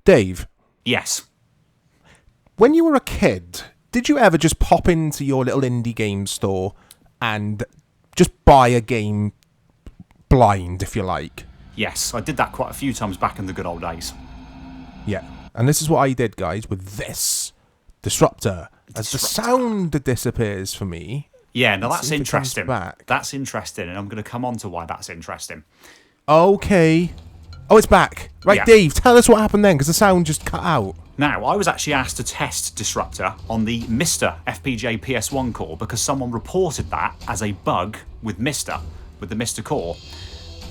Dave, Yes. when you were a kid, did you ever just pop into your little indie game store and just buy a game blind, if you like? Yes, I did that quite a few times back in the good old days. Yeah. And this is what I did, guys, with this Disruptor. As the sound disappears for me. Yeah, now that's interesting. Back. That's interesting, and I'm going to come on to why that's interesting. Okay. Oh, it's back. Right, Yeah. Dave, tell us what happened then, because the sound just cut out. Now, I was actually asked to test Disruptor on the Mr. FPGA PS1 core because someone reported that as a bug with the Mr. core.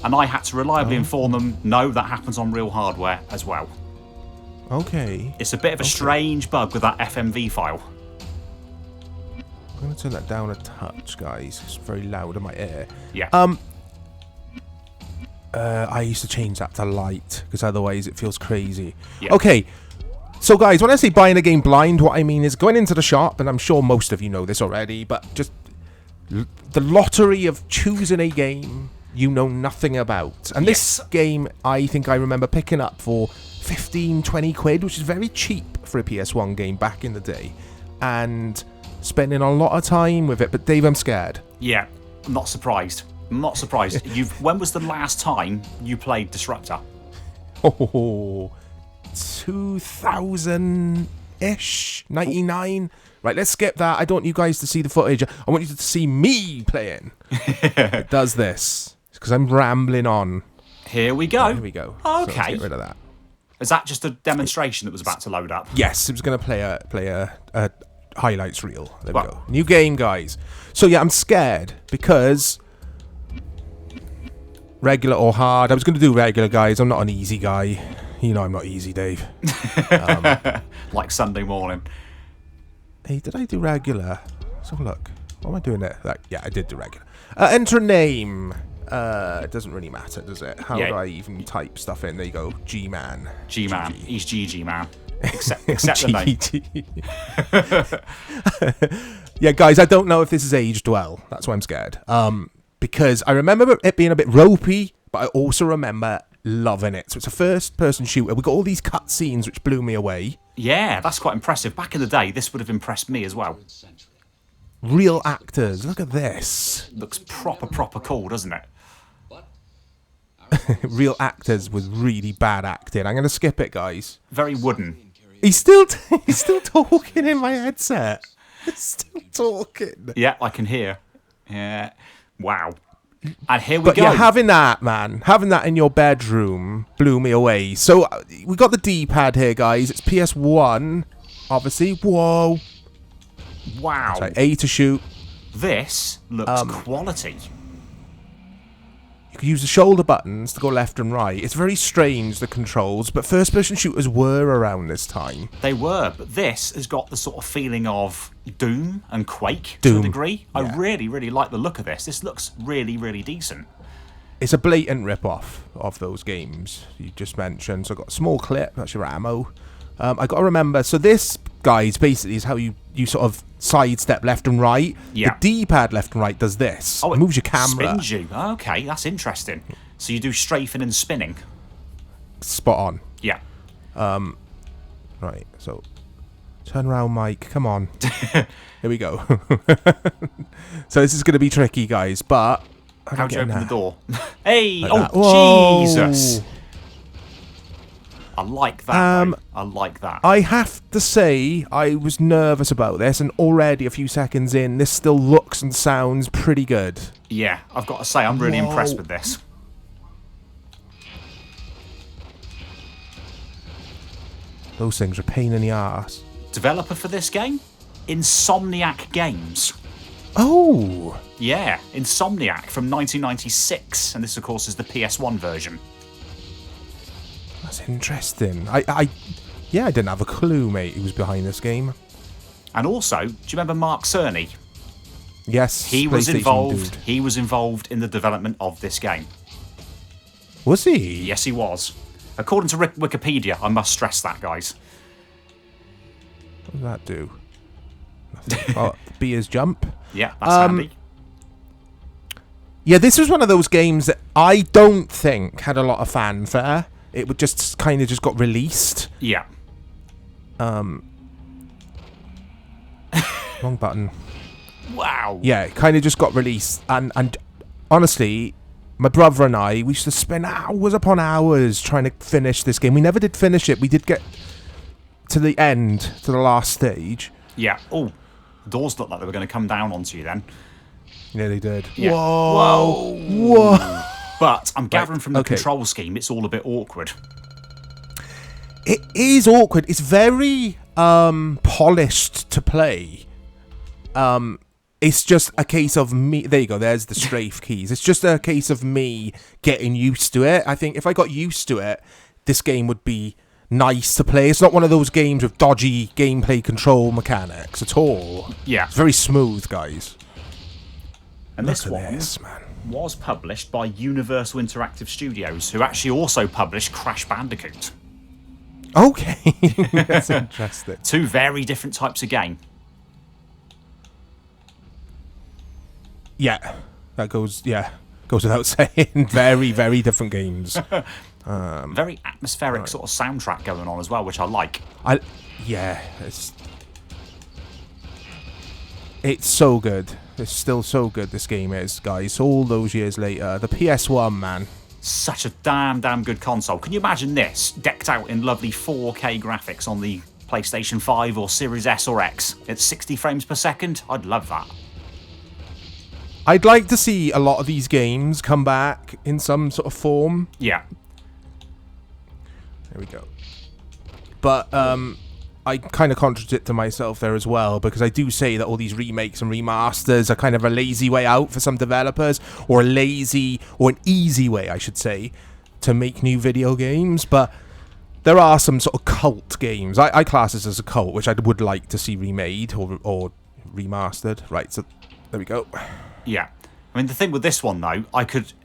And I had to reliably inform them, no, that happens on real hardware as well. Okay. It's a bit of a strange bug with that FMV file. I'm going to turn that down a touch, guys. It's very loud in my ear. Yeah. I used to change that to light, because otherwise it feels crazy. Yeah. Okay. So, guys, when I say buying a game blind, what I mean is going into the shop, and I'm sure most of you know this already, but just the lottery of choosing a game you know nothing about. And this game, I think I remember picking up for 15, 20 quid, which is very cheap for a PS1 game back in the day. And spending a lot of time with it. But, Dave, I'm scared. Yeah, I'm not surprised. I'm not surprised. When was the last time you played Disruptor? Oh, 2000-ish, 99. Right, let's skip that. I don't want you guys to see the footage. I want you to see me playing. It does this because I'm rambling on. Here we go. Here we go. Okay. So let's get rid of that. Is that just a demonstration that was about to load up? Yes, it was going to play a highlights reel. There we go. New game, guys. So yeah, I'm scared because regular or hard. I was going to do regular, guys. I'm not an easy guy. You know I'm not easy, Dave. Like Sunday morning. Hey, did I do regular? Let's have a look. What am I doing there? Yeah, I did do regular. Enter a name. It doesn't really matter, does it? How do I even type stuff in? There you go. G-Man. G-Man. He's GG, man. Except the name. Yeah, guys, I don't know if this is aged well. That's why I'm scared. Because I remember it being a bit ropey, but I also remember loving it. So it's a first-person shooter. We got all these cutscenes which blew me away. Yeah, that's quite impressive. Back in the day, this would have impressed me as well. Real actors. Look at this. Looks proper cool, doesn't it? Real actors with really bad acting. I'm going to skip it, guys. Very wooden. He's still talking in my headset. He's still talking. Yeah, I can hear. Yeah. Wow. And here we But go. yeah, having that, man, having that in your bedroom blew me away. So we got the D-pad here, guys. It's PS1, obviously. Whoa. Wow. Sorry, A to shoot. This looks quality. You can use the shoulder buttons to go left and right. It's very strange, the controls, but first-person shooters were around this time. They were, but this has got the sort of feeling of Doom and Quake Doom. to a degree. Yeah. I really like the look of this. This looks really decent. It's a blatant rip-off of those games you just mentioned. So I've got a small clip, that's your ammo. I got to remember, so this, guys, basically is how you sort of sidestep left and right. Yeah. The D-pad left and right does this. Oh, it moves your camera. Spins you. Okay, that's interesting. So you do strafing and spinning. Spot on. Yeah. Right, so turn around, Mike. Come on. Here we go. So this is going to be tricky, guys, but... How'd you open the door? Hey! Like oh, Jesus! I like that. I like that. I have to say, I was nervous about this, and already a few seconds in, this still looks and sounds pretty good. Yeah, I've got to say, I'm really impressed with this. Those things are a pain in the arse. Developer for this game? Insomniac Games. Oh! Yeah, Insomniac from 1996, and this, of course, is the PS1 version. That's interesting. I didn't have a clue, mate, who was behind this game. And also, do you remember Mark Cerny? Yes, He was involved. Dude. He was involved in the development of this game. Was he? Yes, he was. According to Wikipedia, I must stress that, guys. What does that do? Nothing. Oh, Beer's jump. Yeah, that's handy. Yeah, this was one of those games that I don't think had a lot of fanfare. it would just kind of just got released. Yeah. Wrong button. Wow. Yeah, it kind of just got released, and honestly, my brother and I, we used to spend hours upon hours trying to finish this game. We never did finish it. We did get to the end, to the last stage. Yeah. Oh, the doors looked like they were going to come down onto you then. Yeah, they did. Yeah. Whoa. Whoa. But I'm gathering from the okay. control scheme, it's all a bit awkward. It is awkward. It's very polished to play. It's just a case of me. There you go. There's the strafe keys. It's just a case of me getting used to it. I think if I got used to it, this game would be nice to play. It's not one of those games with dodgy gameplay control mechanics at all. Yeah. It's very smooth, guys. And this one was published by Universal Interactive Studios, who actually also published Crash Bandicoot. Okay. That's interesting. Two very different types of game. Yeah. That goes without saying. Very, very different games. Very atmospheric sort of soundtrack going on as well, which I like. It's so good. It's still so good, this game is, guys. All those years later. The PS1, man. Such a damn good console. Can you imagine this decked out in lovely 4K graphics on the PlayStation 5 or Series S or X at 60 frames per second? I'd love that. I'd like to see a lot of these games come back in some sort of form. Yeah. There we go. But I kind of contradict to myself there as well, because I do say that all these remakes and remasters are kind of a lazy way out for some developers, or an easy way, I should say, to make new video games. But there are some sort of cult games. I class this as a cult, which I would like to see remade or remastered. Right, so there we go. Yeah. I mean, the thing with this one, though,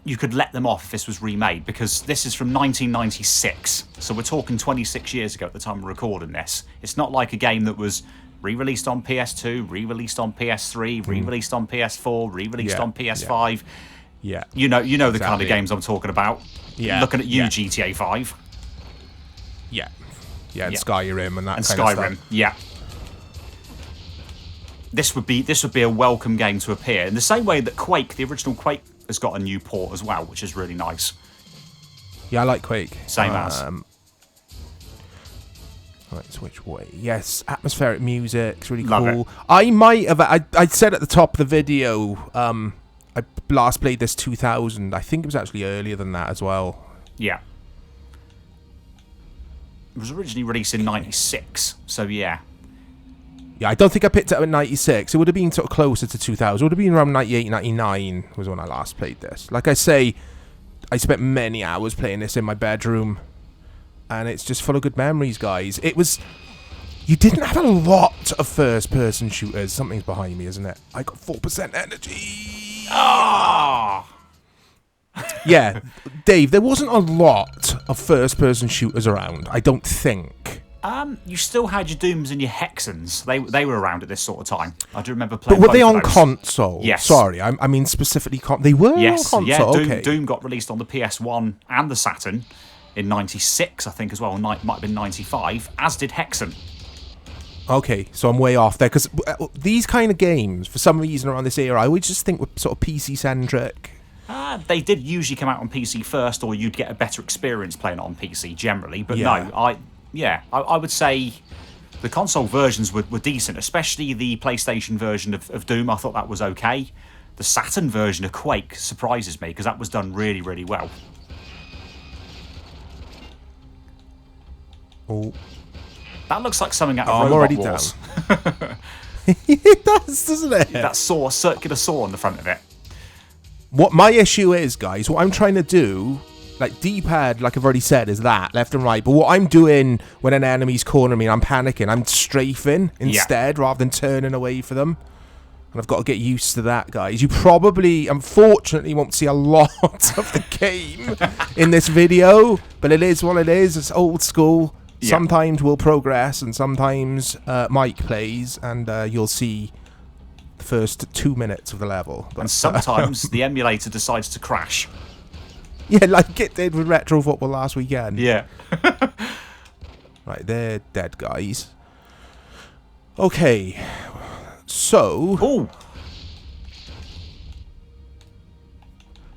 you could let them off if this was remade, because this is from 1996, so we're talking 26 years ago at the time we're recording this. It's not like a game that was re-released on PS2, re-released on PS3, re-released on PS4, re-released on PS5. Yeah. You know the kind of games I'm talking about. Yeah. Looking at you, GTA 5. Yeah. Yeah, and Skyrim and that and kind Skyrim. of stuff. Yeah. This would be a welcome game to appear in the same way that Quake, the original Quake, has got a new port as well, which is really nice. Yeah, I like Quake. Same as. Right, switch way. Yes, atmospheric music. It's really Love cool. it. I might have. I said at the top of the video. I last played this 2000. I think it was actually earlier than that as well. Yeah. It was originally released in '96, so yeah. Yeah, I don't think I picked it up in 96. It would have been sort of closer to 2000. It would have been around 98, 99 was when I last played this. Like I say, I spent many hours playing this in my bedroom. And it's just full of good memories, guys. It was... You didn't have a lot of first-person shooters. Something's behind me, isn't it? I got 4% energy. Ah! Yeah, Dave, there wasn't a lot of first-person shooters around, I don't think. You still had your Dooms and your Hexens. They were around at this sort of time. I do remember playing. But were they both on of those. console? Yes. Sorry, I mean specifically they were on console. Yeah. Okay. Doom got released on the PS1 and the Saturn in '96, I think, as well. Might have been '95, as did Hexen. Okay, so I'm way off there, because these kind of games, for some reason around this era, I always just think were sort of PC-centric. They did usually come out on PC first, or you'd get a better experience playing it on PC generally. But Yeah. I would say the console versions were decent, especially the PlayStation version of Doom. I thought that was okay. The Saturn version of Quake surprises me, because that was done really, really well. Oh. That looks like something out of I'm Robot already Wars. down. It does, doesn't it? That circular saw on the front of it. What my issue is, guys, what I'm trying to do, like D-pad, like I've already said, is that, left and right. But what I'm doing when an enemy's cornering me and I'm panicking, I'm strafing instead rather than turning away for them. And I've got to get used to that, guys. You probably, unfortunately, won't see a lot of the game in this video, but it is what it is. It's old school. Yeah. Sometimes we'll progress, and sometimes Mike plays, and you'll see the first 2 minutes of the level. But, and sometimes the emulator decides to crash. Yeah, like it did with Retro Football last weekend. Yeah. Right, they're dead, guys. Okay, so... Oh,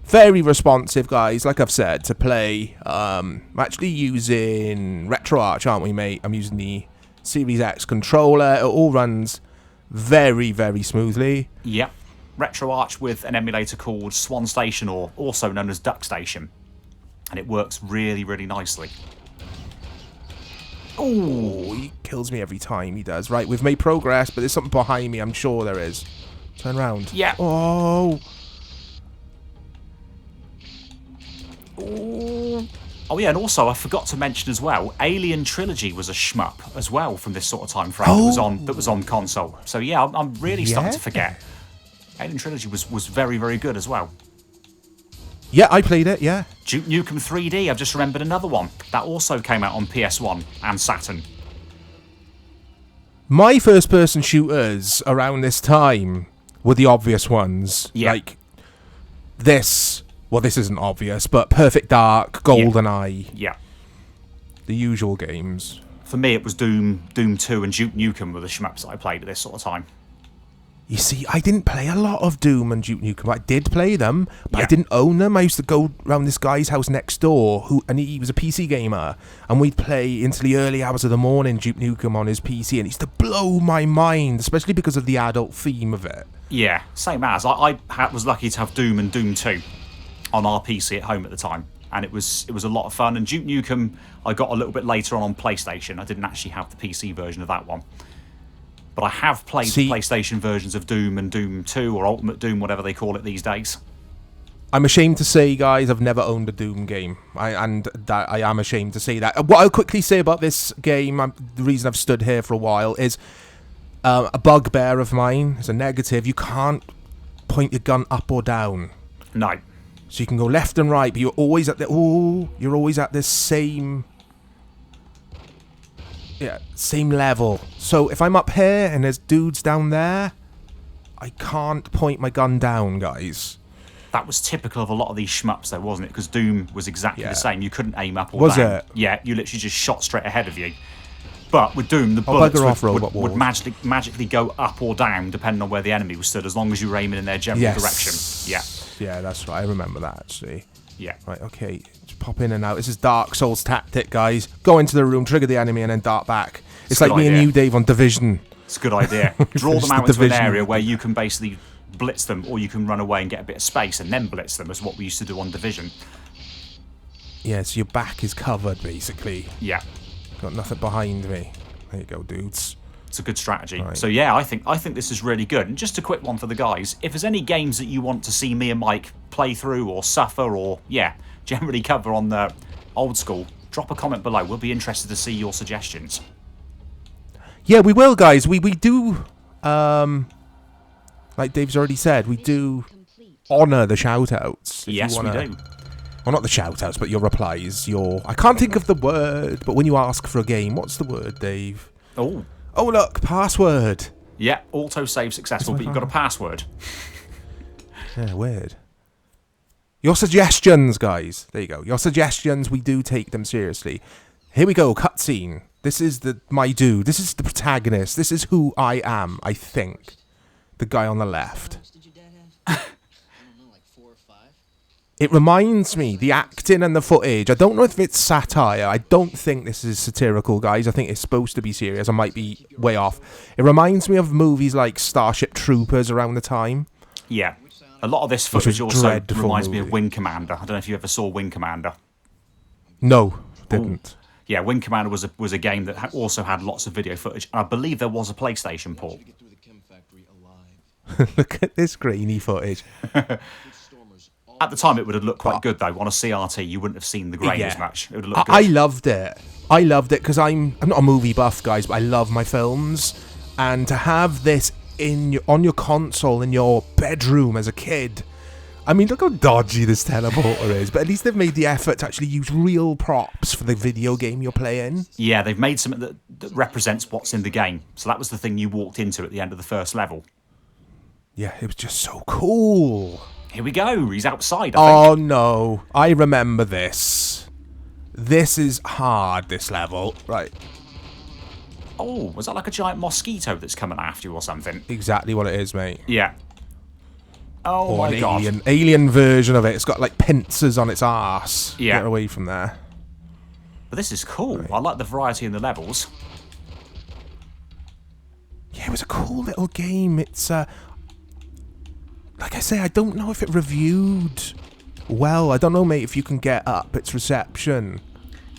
very responsive, guys, like I've said, to play. I'm actually using RetroArch, aren't we, mate? I'm using the Series X controller. It all runs very, very smoothly. yeah. RetroArch with an emulator called Swan Station, or also known as Duck Station. And it works really, really nicely. Oh, he kills me every time he does. Right, we've made progress, but there's something behind me. I'm sure there is. Turn around. Yeah. Oh. Oh yeah, and also I forgot to mention as well, Alien Trilogy was a shmup as well from this sort of time frame that was on console. So yeah, I'm really starting to forget. Alien Trilogy was very, very good as well. Yeah, I played it, yeah. Duke Nukem 3D, I've just remembered another one. That also came out on PS1 and Saturn. My first-person shooters around this time were the obvious ones. Yeah. Like this. Well, this isn't obvious, but Perfect Dark, GoldenEye. Yeah. The usual games. For me, it was Doom 2 and Duke Nukem were the shmups that I played at this sort of time. You see, I didn't play a lot of Doom and Duke Nukem. I did play them, but Yeah. I didn't own them. I used to go around this guy's house next door, and he was a PC gamer, and we'd play into the early hours of the morning Duke Nukem on his PC, and it used to blow my mind, especially because of the adult theme of it. Yeah, same as. I was lucky to have Doom and Doom 2 on our PC at home at the time, and it was a lot of fun. And Duke Nukem I got a little bit later on PlayStation. I didn't actually have the PC version of that one. But I have played the PlayStation versions of Doom and Doom 2, or Ultimate Doom, whatever they call it these days. I'm ashamed to say, guys, I've never owned a Doom game. I am ashamed to say that. What I'll quickly say about this game, the reason I've stood here for a while, is a bugbear of mine. It's a negative. You can't point your gun up or down. No. So you can go left and right, but you're always at you're always at this same level. So if I'm up here and there's dudes down there, I can't point my gun down, guys. That was typical of a lot of these shmups, though, wasn't it? Because Doom was exactly the same. You couldn't aim up or down. Was it? Yeah, you literally just shot straight ahead of you. But with Doom, the bullets would magically go up or down depending on where the enemy was stood, as long as you were aiming in their general direction. Yeah. Yeah, that's right. I remember that, actually. Yeah. Right, okay. Just pop in and out. This is Dark Souls tactic, guys. Go into the room, trigger the enemy, and then dart back. It's like me and you, Dave, on Division. It's a good idea. Draw them out into an area where you can basically blitz them, or you can run away and get a bit of space and then blitz them, is what we used to do on Division. Yeah, so your back is covered, basically. Yeah. Got nothing behind me. There you go, dudes. It's a good strategy. Right. So yeah, I think this is really good. And just a quick one for the guys. If there's any games that you want to see me and Mike play through or suffer or, generally cover on the old school, drop a comment below. We'll be interested to see your suggestions. Yeah, we will, guys. We do, like Dave's already said, we do honour the shout-outs. Yes, we do. Well, not the shout-outs, but your replies. I can't think of the word, but when you ask for a game, what's the word, Dave? Oh, look, password. Yeah, autosave successful, but you've got a password. Yeah, weird. Your suggestions, guys. There you go. Your suggestions, we do take them seriously. Here we go, cutscene. This is my dude. This is the protagonist. This is who I am, I think. The guy on the left. It reminds me, the acting and the footage, I don't know if it's satire. I don't think this is satirical, guys. I think it's supposed to be serious. I might be way off. It reminds me of movies like Starship Troopers around the time. Yeah. A lot of this footage also reminds me of Wing Commander. I don't know if you ever saw Wing Commander. No, didn't. Ooh. Yeah, Wing Commander was a game that also had lots of video footage. And I believe there was a PlayStation port. Look at this grainy footage. At the time, it would have looked quite good, though. On a CRT, you wouldn't have seen the grain as much. It would have looked good. I loved it. I loved it because I'm not a movie buff, guys, but I love my films. And to have this on your console in your bedroom as a kid, I mean, look how dodgy this teleporter is. But at least they've made the effort to actually use real props for the video game you're playing. Yeah, they've made something that represents what's in the game. So that was the thing you walked into at the end of the first level. Yeah, it was just so cool. Here we go. He's outside, I think. Oh, no. I remember this. This is hard, this level. Right. Oh, was that like a giant mosquito that's coming after you or something? Exactly what it is, mate. Yeah. Oh, Or my an God. alien version of it. It's got, like, pincers on its arse. Yeah. Get away from there. But this is cool. I like the variety in the levels. Yeah, it was a cool little game. It's, like I say, I don't know if it reviewed well. I don't know, mate, if you can get up its reception.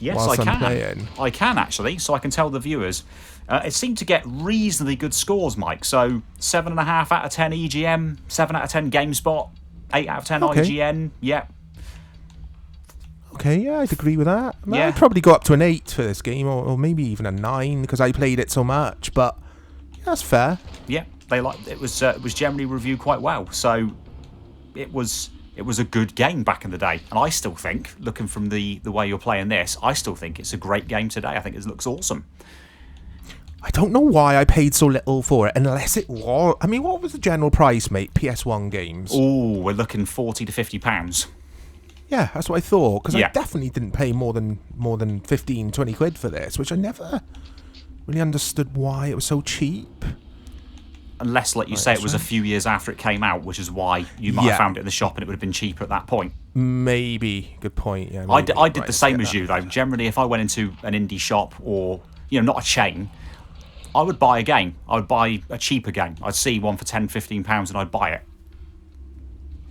Yes, whilst I can. I'm playing. I can, actually, so I can tell the viewers. It seemed to get reasonably good scores, Mike. So 7.5 out of 10 EGM, 7 out of 10 GameSpot, 8 out of 10 Okay. IGN. Yeah. Okay, yeah, I'd agree with that. Yeah. I'd probably go up to an 8 for this game, or maybe even a 9, because I played it so much, but yeah, that's fair. Yeah, they liked it. Was generally reviewed quite well. So it was a good game back in the day, and I still think, looking from the way you're playing this, I still think it's a great game today. I think it looks awesome. I don't know why I paid so little for it, unless it was... I mean, what was the general price, mate? PS1 games. Oh, we're looking £40 to £50. Yeah, that's what I thought, because Yeah. I definitely didn't pay more than 15, 20 quid for this, which I never really understood why it was so cheap. Unless, like you say, it was a few years after it came out, which is why you might have found it in the shop and it would have been cheaper at that point. Maybe. Good point, yeah. I maybe. did Right, the same get as that. you, though. Generally, if I went into an indie shop or, not a chain, I would buy a game. I would buy a cheaper game. I'd see one for £10, £15 and I'd buy it.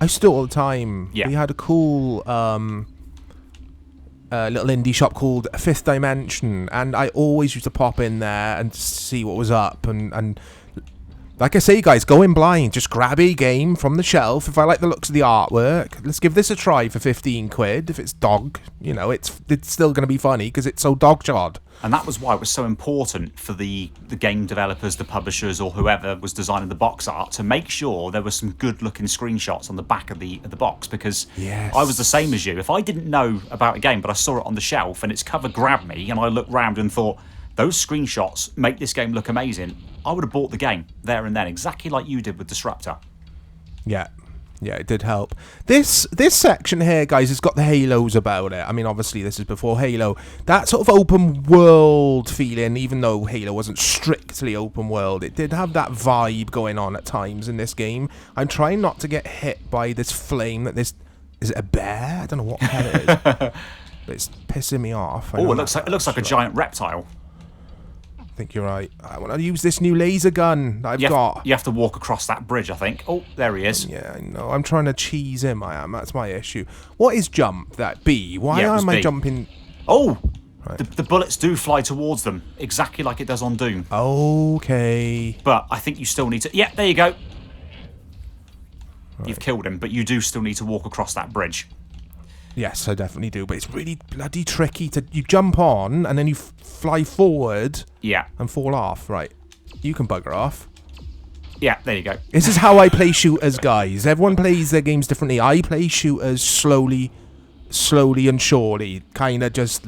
I used to do it all the time. Yeah. We had a cool little indie shop called Fifth Dimension, and I always used to pop in there and see what was up. And like I say, guys, go in blind. Just grab a game from the shelf. If I like the looks of the artwork, let's give this a try for 15 quid. If it's dog, it's still going to be funny because it's so dog-chod. And that was why it was so important for the game developers, the publishers, or whoever was designing the box art to make sure there were some good-looking screenshots on the back of the box, because Yes. I was the same as you. If I didn't know about a game, but I saw it on the shelf and its cover grabbed me, and I looked round and thought, those screenshots make this game look amazing, I would have bought the game there and then, exactly like you did with Disruptor. Yeah, it did help. This section here, guys, has got the Halos about it. I mean, obviously, this is before Halo. That sort of open world feeling, even though Halo wasn't strictly open world, it did have that vibe going on at times in this game. I'm trying not to get hit by this flame that this... Is it a bear? I don't know what the hell it is. But it's pissing me off. Oh, it looks like a giant reptile. I think you're right. I want to use this new laser gun that I've got. You have to walk across that bridge, I think. Oh, there he is. Yeah, I know. I'm trying to cheese him, I am. That's my issue. What is jump? That B? Why Yeah, it was am I B. jumping... Oh! Right. The bullets do fly towards them, exactly like it does on Doom. Okay. But I think you still need to... Yeah, there you go. Right. You've killed him, but you do still need to walk across that bridge. Yes, I definitely do. But it's really bloody tricky to... You jump on, and then you fly forward... Yeah. And fall off. Right. You can bugger off. Yeah, there you go. This is how I play shooters, guys. Everyone plays their games differently. I play shooters slowly and surely. Kind of just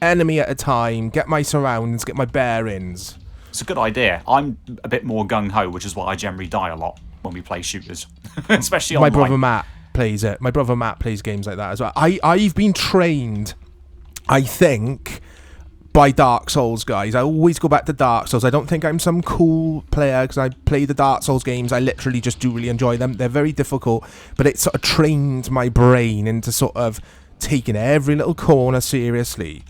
enemy at a time, get my surroundings, get my bearings. It's a good idea. I'm a bit more gung-ho, which is why I generally die a lot when we play shooters. Especially online. My brother Matt plays it. My brother Matt plays games like that as well. I've been trained, I think, by Dark Souls, guys. I always go back to Dark Souls. I don't think I'm some cool player because I play the Dark Souls games. I literally just do really enjoy them. They're very difficult, but it sort of trained my brain into sort of taking every little corner seriously.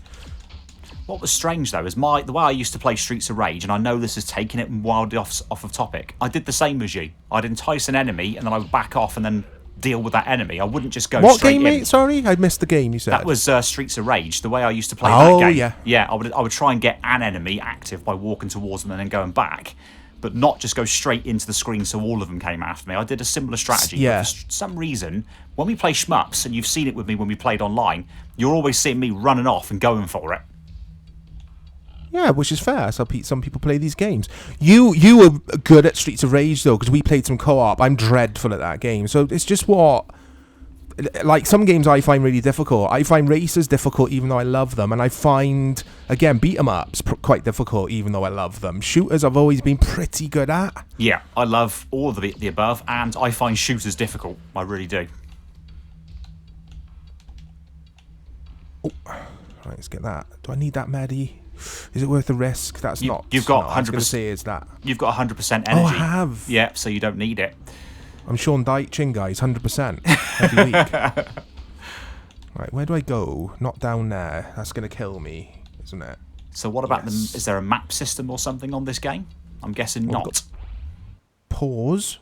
What was strange, though, is the way I used to play Streets of Rage, and I know this is taking it wildly off of topic, I did the same as you. I'd entice an enemy, and then I would back off and then deal with that enemy. I wouldn't just go what straight game, in. mate? Sorry, I missed the game you said. That was Streets of Rage, the way I used to play that game. Yeah. Yeah, I would try and get an enemy active by walking towards them and then going back, but not just go straight into the screen so all of them came after me. I did a similar strategy. Yeah. But for some reason, when we play shmups, and you've seen it with me when we played online, you're always seeing me running off and going for it. Yeah, which is fair. So some people play these games. You were good at Streets of Rage, though, because we played some co-op. I'm dreadful at that game. So it's just what... like some games I find really difficult. I find racers difficult even though I love them, and I find, again, beat 'em ups quite difficult even though I love them. Shooters I've always been pretty good at. Yeah, I love all of the above, and I find shooters difficult. I really do. Oh, right, let's get that. Do I need that medi? Is it worth the risk? That's not. You've got 100%. I was going to say is that. You've got 100% energy. Oh, I have. Yeah, so you don't need it. I'm Sean Dychin, guys, 100% every week. Right, where do I go? Not down there. That's going to kill me, isn't it? So what about is there a map system or something on this game? I'm guessing not. Pause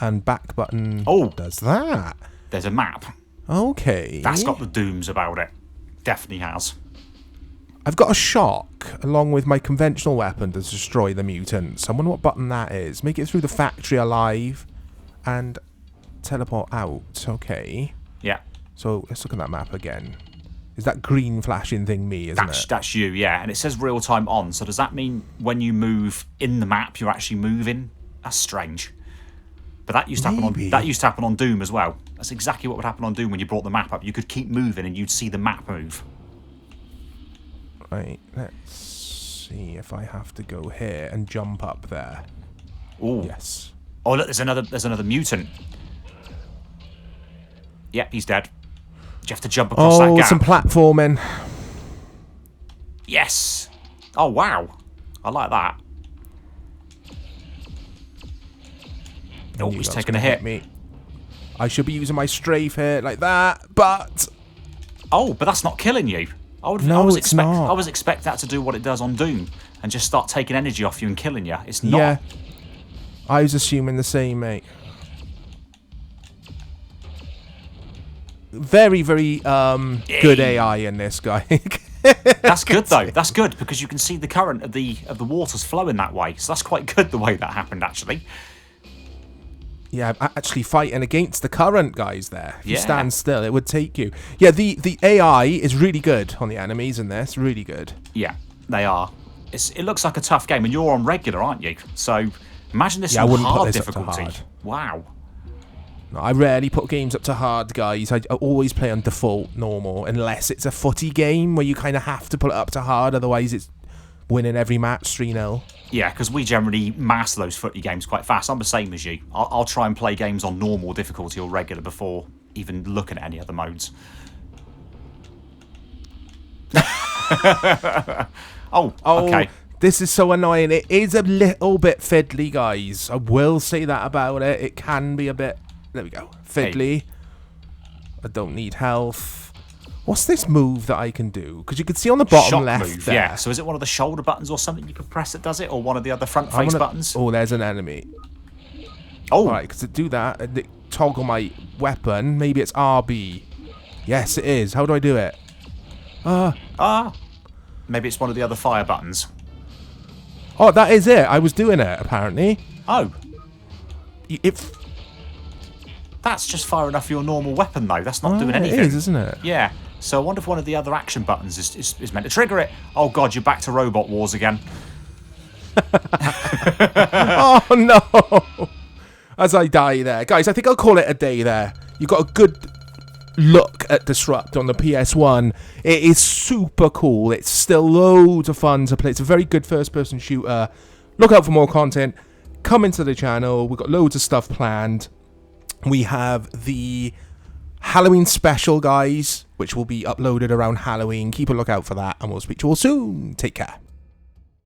and back button. Oh, does that? There's a map. Okay. That's got the dooms about it. Definitely has. I've got a shock along with my conventional weapon to destroy the mutants. I wonder what button that is. Make it through the factory alive and teleport out. Okay. Yeah. So let's look at that map again. Is that green flashing thing me, isn't it? That's you, yeah. And it says real time on. So does that mean when you move in the map, you're actually moving? That's strange. But that used to happen on Doom as well. That's exactly what would happen on Doom when you brought the map up. You could keep moving and you'd see the map move. Right, let's see if I have to go here and jump up there. Oh yes. Oh look, there's another mutant. Yep, he's dead. You have to jump across that gap. Some platforming. Yes. Oh wow, I like that. Oh, he's taking a hit. Me. I should be using my strafe here like that, but but that's not killing you. I was expect that to do what it does on Doom and just start taking energy off you and killing you. It's not. Yeah. I was assuming the same, mate. Very, very good AI in this guy. That's good though. That's good because you can see the current of the waters flowing that way. So that's quite good the way that happened actually. Yeah, I'm actually fighting against the current, guys, there. If you stand still, it would take you. Yeah, the AI is really good on the enemies in this. Really good. Yeah, they are. It looks like a tough game, and you're on regular, aren't you? So imagine this on hard difficulty. Wow. No, I rarely put games up to hard, guys. I always play on default normal, unless it's a footy game where you kind of have to put it up to hard, otherwise it's winning every match 3-0. Yeah, because we generally master those footy games quite fast. I'm the same as you. I'll try and play games on normal difficulty or regular before even looking at any other modes. Okay. This is so annoying. It is a little bit fiddly, guys. I will say that about it. It can be a bit... There we go. Fiddly. Hey. I don't need health. What's this move that I can do? Because you can see on the bottom left move, there. Yeah, so is it one of the shoulder buttons or something you can press that does it? Or one of the other front face buttons? Oh, there's an enemy. Oh. Alright, because to do that, and toggle my weapon, maybe it's RB. Yes, it is. How do I do it? Maybe it's one of the other fire buttons. Oh, that is it. I was doing it, apparently. Oh. If... That's just firing off your normal weapon, though. That's not doing anything. It is, isn't it? Yeah. So I wonder if one of the other action buttons is meant to trigger it. Oh, God, you're back to Robot Wars again. Oh, no. As I die there. Guys, I think I'll call it a day there. You got a good look at Disrupt on the PS1. It is super cool. It's still loads of fun to play. It's a very good first-person shooter. Look out for more content. Come into the channel. We've got loads of stuff planned. We have the Halloween special, guys, which will be uploaded around Halloween. Keep a lookout for that, and we'll speak to you all soon. Take care.